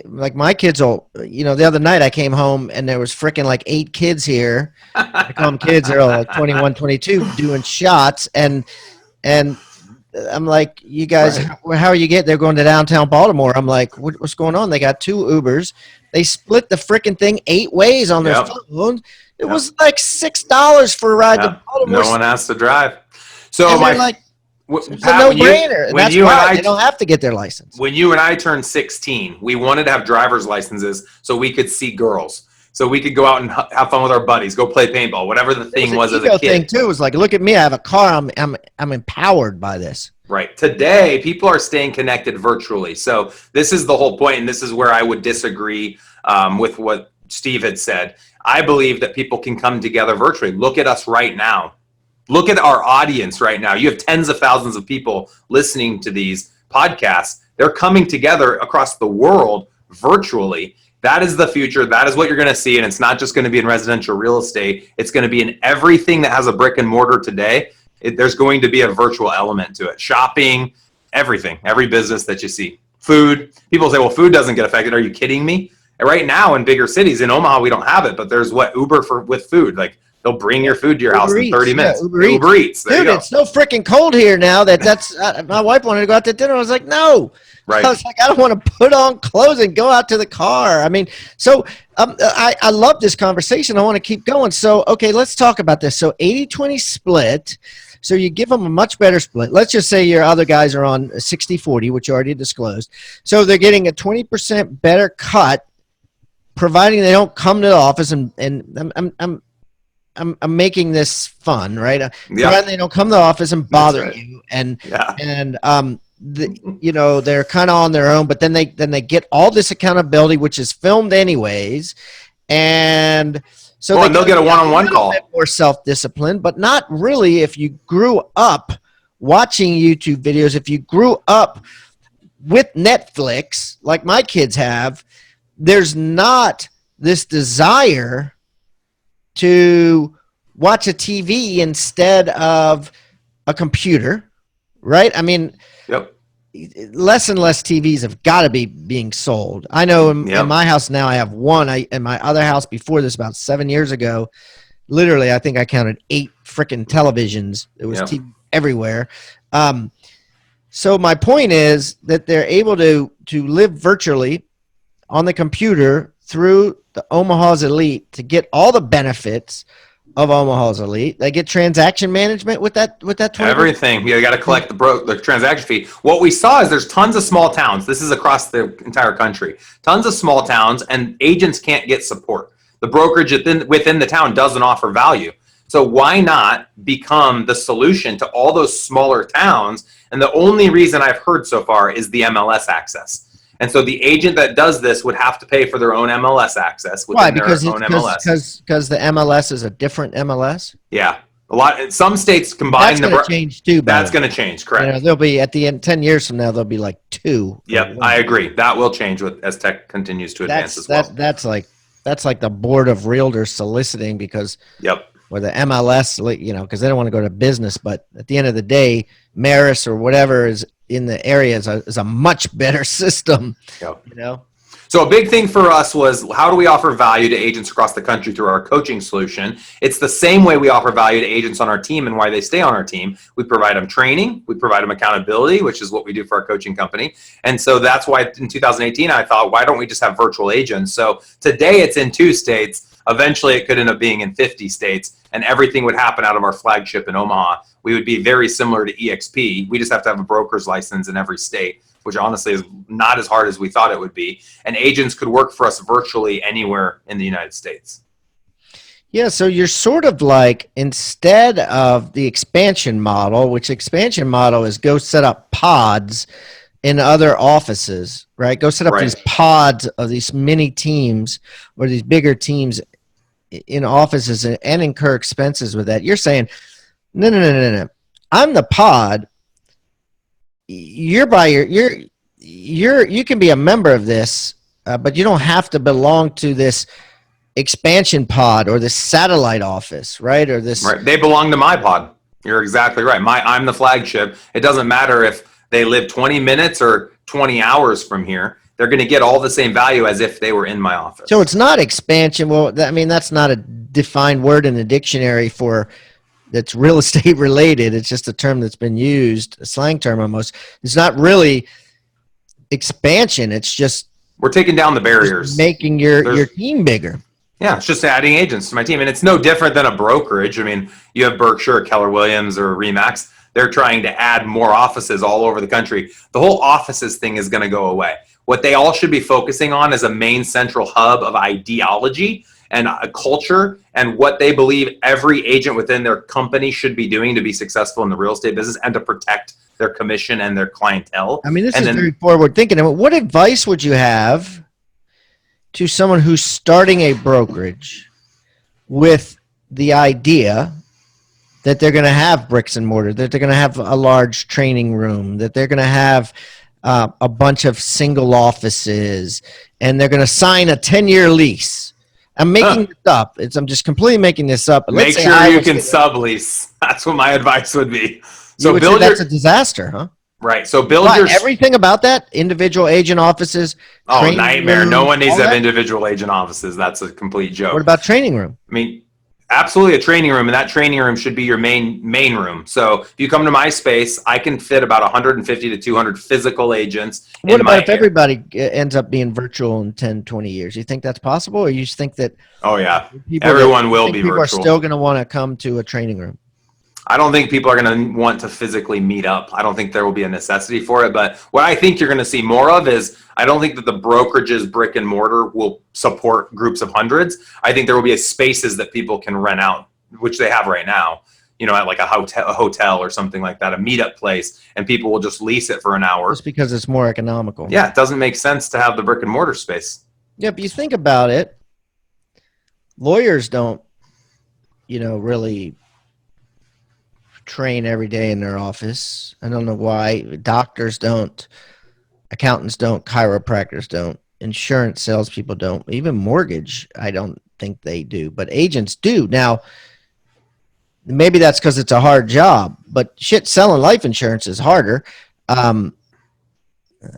Like my kids will, the other night I came home and there was freaking like 8 kids here. I call them kids. They're all like 21, 22 doing shots. And I'm like, you guys, how are you getting? They're going to downtown Baltimore. I'm like, what's going on? They got 2 Ubers. They split the freaking thing 8 ways on their phone. It was like $6 for a ride to Baltimore. No one has to drive. So it's a no-brainer. That's why they don't have to get their license. When you and I turned 16, we wanted to have driver's licenses so we could see girls. So we could go out and have fun with our buddies, go play paintball, whatever the thing was as a kid. Thing too was like, look at me, I have a car. I'm empowered by this. Right. Today, people are staying connected virtually. So this is the whole point, and this is where I would disagree with what Steve had said. I believe that people can come together virtually. Look at us right now. Look at our audience right now. You have tens of thousands of people listening to these podcasts. They're coming together across the world virtually. That is the future. That is what you're going to see. And it's not just going to be in residential real estate. It's going to be in everything that has a brick and mortar today. There's going to be a virtual element to it. Shopping, everything, every business that you see. Food. People say, well, food doesn't get affected. Are you kidding me? And right now in bigger cities, in Omaha, we don't have it, but there's Uber with food. Like, they'll bring your food to your house in 30 minutes. Uber Eats. Dude, it's so freaking cold here now that's my wife wanted to go out to dinner. I was like, no. Right. I was like, I don't want to put on clothes and go out to the car. I love this conversation. I want to keep going. So, okay, let's talk about this. So 80-20 split. So you give them a much better split. Let's just say your other guys are on 60-40, which you already disclosed. So they're getting a 20% better cut, providing they don't come to the office I'm making this fun, right? They don't come to the office and bother you, they're kind of on their own. But then they get all this accountability, which is filmed anyways, and so they'll get a one-on-one call. Bit more self-discipline, but not really. If you grew up watching YouTube videos, if you grew up with Netflix, like my kids have, there's not this desire to watch a TV instead of a computer, right? Less and less TVs have got to be being sold. I know in my house now I have one. In my other house before this, about 7 years ago, literally I think I counted 8 freaking televisions. It was TV everywhere. So my point is that they're able to live virtually on the computer through the Omaha's Elite to get all the benefits of Omaha's Elite. They get transaction management with that 20%. Everything. You got to collect the transaction fee. What we saw is there's tons of small towns. This is across the entire country. Tons of small towns, and agents can't get support. The brokerage within the town doesn't offer value. So why not become the solution to all those smaller towns? And the only reason I've heard so far is the MLS access. And so the agent that does this would have to pay for their own MLS access. Why? Because the MLS is a different MLS? Yeah. Some states combine That's going to change too. That's going to change, correct? There'll be at the end 10 years from now there'll be like 2. Yep, I agree. That will change as tech continues to advance as well. That's like the board of realtors soliciting because or the MLS, because they don't want to go to business. But at the end of the day, Maris or whatever is in the area is a much better system. So a big thing for us was, how do we offer value to agents across the country through our coaching solution? It's the same way we offer value to agents on our team and why they stay on our team. We provide them training, we provide them accountability, which is what we do for our coaching company. And so that's why in 2018, I thought, why don't we just have virtual agents? So today it's in 2 states. Eventually it could end up being in 50 states, and everything would happen out of our flagship in Omaha. We would be very similar to EXP. We just have to have a broker's license in every state, which honestly is not as hard as we thought it would be. And agents could work for us virtually anywhere in the United States. Yeah, so you're sort of like, instead of the expansion model, which expansion model is go set up pods in other offices, right? Go set up these pods of these mini teams or these bigger teams in offices and incur expenses with that. You're saying, no. I'm the pod. You can be a member of this, but you don't have to belong to this expansion pod or this satellite office, right? Or this. Right. They belong to my pod. You're exactly right. I'm the flagship. It doesn't matter if they live 20 minutes or 20 hours from here. They're going to get all the same value as if they were in my office. So it's not expansion. Well, that's not a defined word in the dictionary that's real estate related. It's just a term that's been used, a slang term almost. It's not really expansion. It's just we're taking down the barriers, making your team bigger. Yeah, it's just adding agents to my team. And it's no different than a brokerage. I mean, you have Berkshire, Keller Williams, or Remax. They're trying to add more offices all over the country. The whole offices thing is going to go away. What they all should be focusing on is a main central hub of ideology and a culture and what they believe every agent within their company should be doing to be successful in the real estate business and to protect their commission and their clientele. I mean, this is very forward thinking. What advice would you have to someone who's starting a brokerage with the idea that they're going to have bricks and mortar, that they're going to have a large training room, that they're going to have a bunch of single offices, and they're going to sign a 10-year lease? I'm making this up. I'm just completely making this up. But make sure you can sublease. That's what my advice would be. So that's a disaster, huh? Right. So everything about that, individual agent offices. Oh, nightmare. Room, no one needs to have individual agent offices. That's a complete joke. What about training room? I mean, absolutely a training room, and that training room should be your main room. So if you come to my space, I can fit about 150 to 200 physical agents. What about if everybody ends up being virtual in 10, 20 years? You think that's possible, or you just think that? Oh yeah, everyone will be virtual. People are still going to want to come to a training room. I don't think people are going to want to physically meet up. I don't think there will be a necessity for it. But what I think you're going to see more of is, I don't think that the brokerages brick and mortar will support groups of hundreds. I think there will be spaces that people can rent out, which they have right now, at like a hotel or something like that, a meetup place, and people will just lease it for an hour. Just because it's more economical. Yeah, it doesn't make sense to have the brick and mortar space. Yeah, if you think about it, lawyers don't, really train every day in their office. I don't know why. Doctors don't, accountants don't, chiropractors don't, insurance salespeople don't, even mortgage, I don't think they do, but agents do. Now, maybe that's because it's a hard job, but selling life insurance is harder.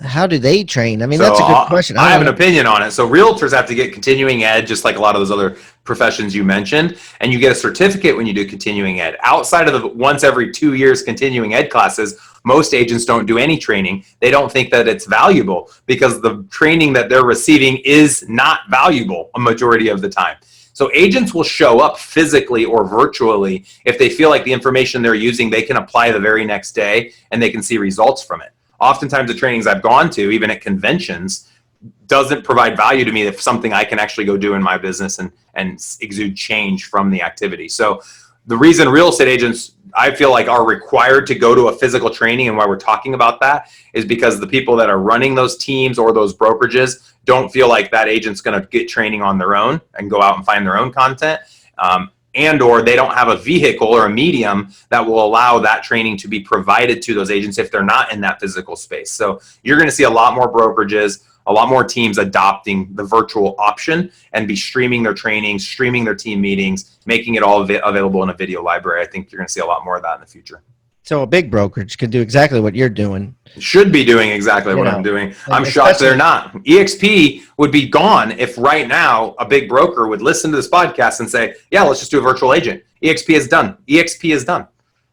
How do they train? I mean, that's a good question. I have an opinion on it. So realtors have to get continuing ed, just like a lot of those other professions you mentioned, and you get a certificate when you do continuing ed. Outside of the once every 2 years continuing ed classes, most agents don't do any training. They don't think that it's valuable because the training that they're receiving is not valuable a majority of the time. So agents will show up physically or virtually if they feel like the information they're using, they can apply the very next day and they can see results from it. Oftentimes the trainings I've gone to, even at conventions, doesn't provide value to me if something I can actually go do in my business and exude change from the activity. So the reason real estate agents, I feel like, are required to go to a physical training, and why we're talking about that, is because the people that are running those teams or those brokerages don't feel like that agent's going to get training on their own and go out and find their own content. and or they don't have a vehicle or a medium that will allow that training to be provided to those agents if they're not in that physical space. So you're going to see a lot more brokerages, a lot more teams adopting the virtual option and be streaming their trainings, streaming their team meetings, making it all available in a video library. I think you're going to see a lot more of that in the future. So a big brokerage can do exactly what you're doing. Should be doing exactly what I'm doing. I'm shocked they're not. EXP would be gone if right now a big broker would listen to this podcast and say, yeah, let's just do a virtual agent. EXP is done. EXP is done.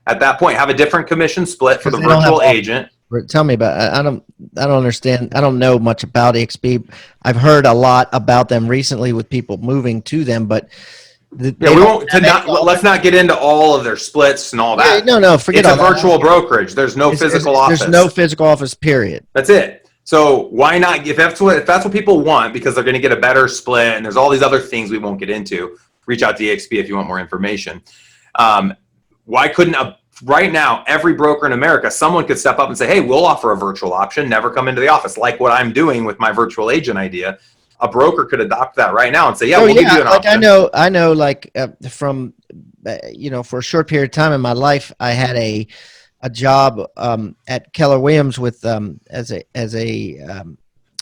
At that point, have a different commission split for the virtual agent. Tell me about it. I don't understand. I don't know much about EXP. I've heard a lot about them recently with people moving to them, but let's not get into all of their splits and all that. No, forget it's a virtual brokerage. There's no physical office. There's no physical office, period. That's it. So why not, if that's what people want, because they're going to get a better split and there's all these other things we won't get into, reach out to EXP if you want more information. Why couldn't right now, every broker in America, someone could step up and say, hey, we'll offer a virtual option, never come into the office, like what I'm doing with my virtual agent idea. A broker could adopt that right now and say, we'll give you an option. I know, like from, for a short period of time in my life, I had a job at Keller Williams with as a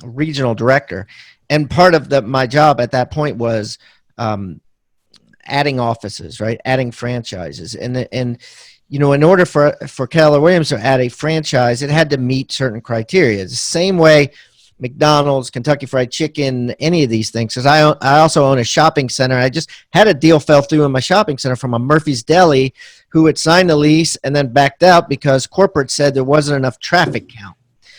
regional director, and part of my job at that point was adding offices, right? Adding franchises, and in order for Keller Williams to add a franchise, it had to meet certain criteria. The same way McDonald's, Kentucky Fried Chicken, any of these things. Because I also own a shopping center. I just had a deal fell through in my shopping center from a Murphy's Deli who had signed the lease and then backed out because corporate said there wasn't enough traffic count.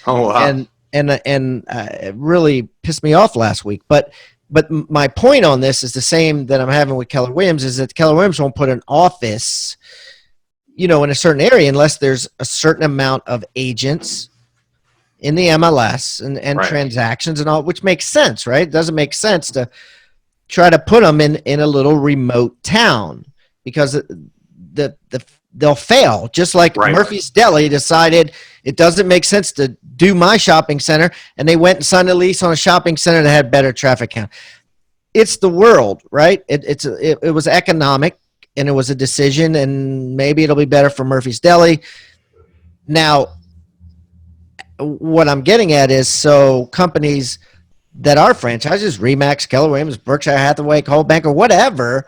Oh, wow. And it really pissed me off last week. But my point on this is the same that I'm having with Keller Williams, is that Keller Williams won't put an office, in a certain area unless there's a certain amount of agents in the MLS and right. transactions and all, which makes sense, right? It doesn't make sense to try to put them in a little remote town because they'll fail. Just like right. Murphy's Deli decided it doesn't make sense to do my shopping center, and they went and signed a lease on a shopping center that had better traffic count. It's the world, right? It was economic, and it was a decision, and maybe it'll be better for Murphy's Deli. Now, what I'm getting at is, so companies that are franchises, Remax, Keller Williams, Berkshire Hathaway, Coldwell Banker, whatever,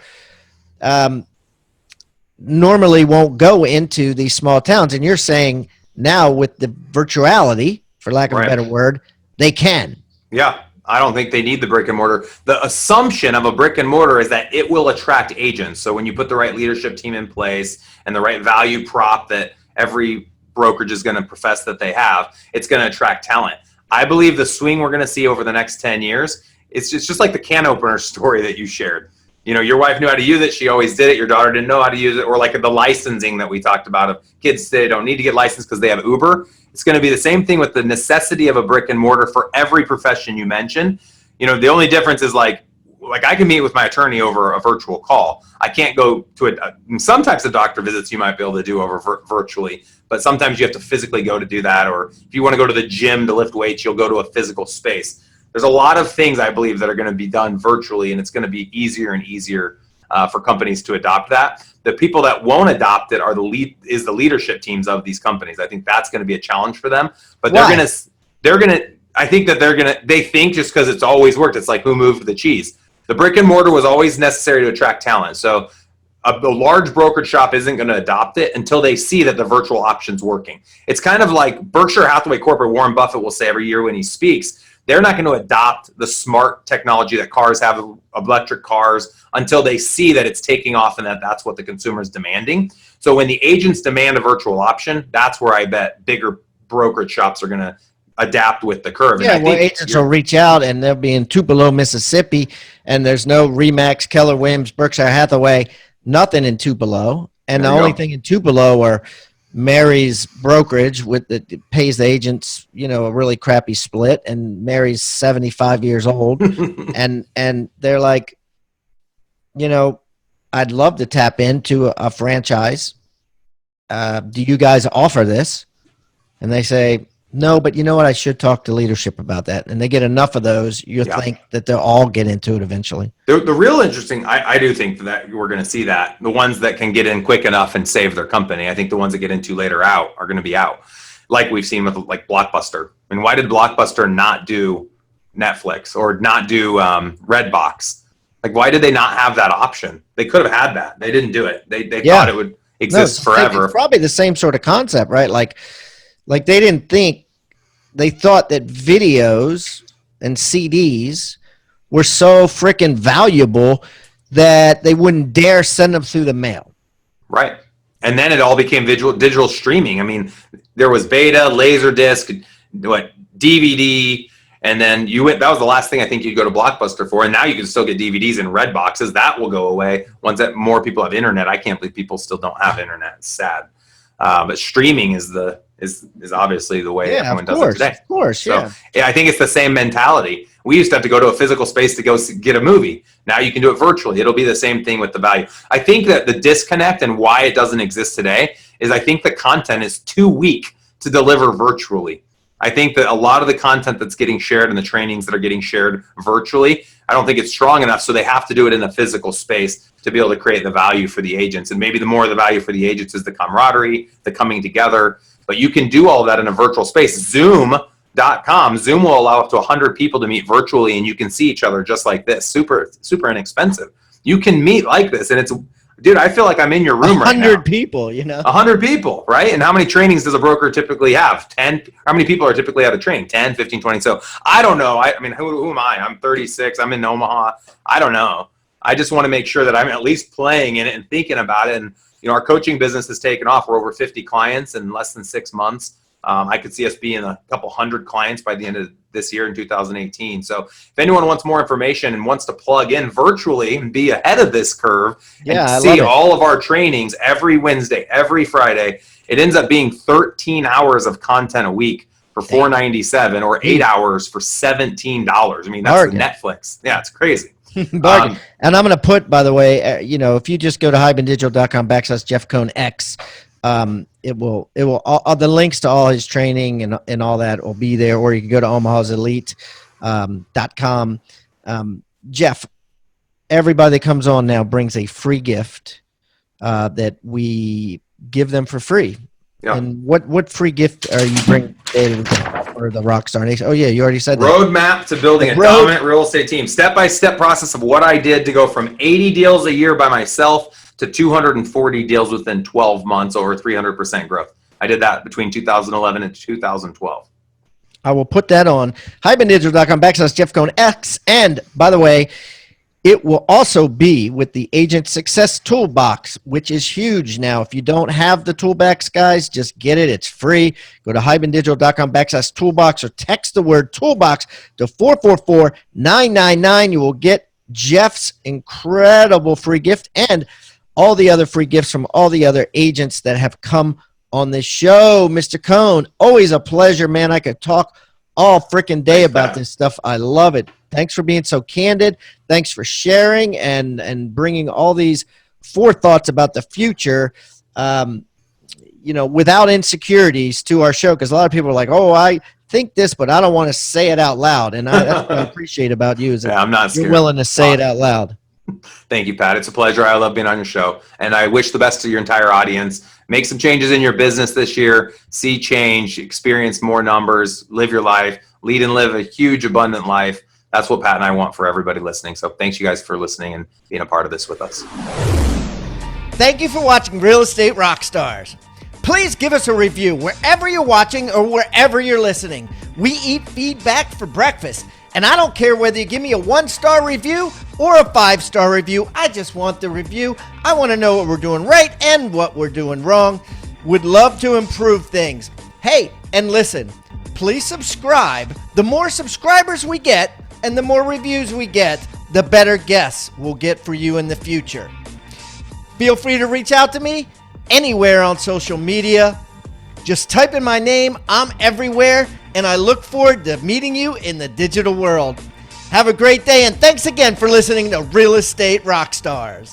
normally won't go into these small towns. And you're saying now with the virtuality, for lack of right. a better word, they can. Yeah. I don't think they need the brick and mortar. The assumption of a brick and mortar is that it will attract agents. So when you put the right leadership team in place and the right value prop that every brokerage is going to profess that they have, it's going to attract talent. I believe the swing we're going to see over the next 10 years, it's just like the can opener story that you shared. Your wife knew how to use it. She always did it. Your daughter didn't know how to use it. Or like the licensing that we talked about of kids, they don't need to get licensed because they have Uber. It's going to be the same thing with the necessity of a brick and mortar for every profession you mentioned. The only difference is like I can meet with my attorney over a virtual call. I can't go to some types of doctor visits you might be able to do over virtually, but sometimes you have to physically go to do that. Or if you want to go to the gym to lift weights, you'll go to a physical space. There's a lot of things I believe that are going to be done virtually, and it's going to be easier and easier for companies to adopt that. The people that won't adopt it are the leadership teams of these companies. I think that's going to be a challenge for them. But they think just because it's always worked, it's like who moved the cheese. The brick and mortar was always necessary to attract talent. So a large brokerage shop isn't going to adopt it until they see that the virtual option's working. It's kind of like Berkshire Hathaway corporate Warren Buffett will say every year when he speaks, they're not going to adopt the smart technology that cars have, electric cars, until they see that it's taking off and that's what the consumer is demanding. So when the agents demand a virtual option, that's where I bet bigger brokerage shops are going to adapt with the curve. Yeah, well, agents will reach out and they'll be in Tupelo, Mississippi, and there's no Remax, Keller Williams, Berkshire Hathaway, nothing in Tupelo. And the only thing in Tupelo are Mary's brokerage that pays the agents, a really crappy split, and Mary's 75 years old. and they're like, I'd love to tap into a franchise. Do you guys offer this? And they say, No, but you know what? I should talk to leadership about that. And they get enough of those, you'll Yeah. think that they'll all get into it eventually. The real interesting, I do think that we're going to see that. The ones that can get in quick enough and save their company, I think the ones that get in too later out are going to be out. Like we've seen with like Blockbuster. I mean, why did Blockbuster not do Netflix or not do Redbox? Like, why did they not have that option? They could have had that. They didn't do it. They thought it would exist forever. It's probably the same sort of concept, right? Like they didn't think, they thought that videos and CDs were so freaking valuable that they wouldn't dare send them through the mail. Right. And then it all became digital streaming. I mean, there was beta, Laserdisc, DVD, and then that was the last thing I think you'd go to Blockbuster for. And now you can still get DVDs in red boxes. That will go away once that more people have internet. I can't believe people still don't have internet. It's sad. But streaming is obviously the way everyone does it today. Of course, yeah. So I think it's the same mentality. We used to have to go to a physical space to go get a movie. Now you can do it virtually. It'll be the same thing with the value. I think that the disconnect and why it doesn't exist today is I think the content is too weak to deliver virtually. I think that a lot of the content that's getting shared and the trainings that are getting shared virtually, I don't think it's strong enough. So they have to do it in a physical space to be able to create the value for the agents. And maybe the more the value for the agents is the camaraderie, the coming together. But you can do all of that in a virtual space. Zoom.com. Zoom will allow up to 100 people to meet virtually, and you can see each other just like this. Super, super inexpensive. You can meet like this, and it's, dude, I feel like I'm in your room right now. 100 people, 100 people, right? And how many trainings does a broker typically have? 10? How many people are typically at a training? 10, 15, 20? So I don't know. I mean, who am I? I'm 36. I'm in Omaha. I don't know. I just want to make sure that I'm at least playing in it and thinking about it. And, our coaching business has taken off. We're over 50 clients in less than 6 months. I could see us being a couple hundred clients by the end of this year in 2018. So if anyone wants more information and wants to plug in virtually and be ahead of this curve and see all of our trainings every Wednesday, every Friday, it ends up being 13 hours of content a week for $4.97 or 8 hours for $17. I mean, that's Netflix. Yeah, it's crazy. And I'm going to put, by the way, if you just go to hibandigital.com/Jeff Cohn X, it will all the links to all his training and all that will be there, or you can go to omahaselite.com. Jeff, everybody that comes on now brings a free gift that we give them for free. Yeah. And what free gift are you bringing for the Rockstar Nation? Oh yeah, you already said that. Roadmap to building a dominant real estate team. Step-by-step process of what I did to go from 80 deals a year by myself to 240 deals within 12 months, over 300% growth. I did that between 2011 and 2012. I will put that on hibandigital.com/Jeff Cohn X. And by the way, it will also be with the Agent Success Toolbox, which is huge now. If you don't have the Toolbox, guys, just get it. It's free. Go to hibandigital.com/Toolbox or text the word Toolbox to 444-999. You will get Jeff's incredible free gift and all the other free gifts from all the other agents that have come on this show. Mr. Cohn, always a pleasure, man. I could talk all freaking day about this stuff. I love it. Thanks for being so candid. Thanks for sharing and bringing all these forethoughts about the future, without insecurities to our show. Because a lot of people are like, oh, I think this, but I don't want to say it out loud. And that's what I appreciate about you is that I'm not scared. You're willing to say it out loud. Thank you, Pat. It's a pleasure. I love being on your show. And I wish the best to your entire audience. Make some changes in your business this year. See change, experience more numbers, live your life, lead and live a huge, abundant life. That's what Pat and I want for everybody listening. So thanks you guys for listening and being a part of this with us. Thank you for watching Real Estate Rockstars. Please give us a review wherever you're watching or wherever you're listening. We eat feedback for breakfast. And I don't care whether you give me a 1-star review or a 5-star review. I just want the review. I want to know what we're doing right and what we're doing wrong. Would love to improve things. Hey, and listen, please subscribe. The more subscribers we get and the more reviews we get, the better guests we'll get for you in the future. Feel free to reach out to me anywhere on social media. Just type in my name. I'm everywhere. And I look forward to meeting you in the digital world. Have a great day, and thanks again for listening to Real Estate Rockstars.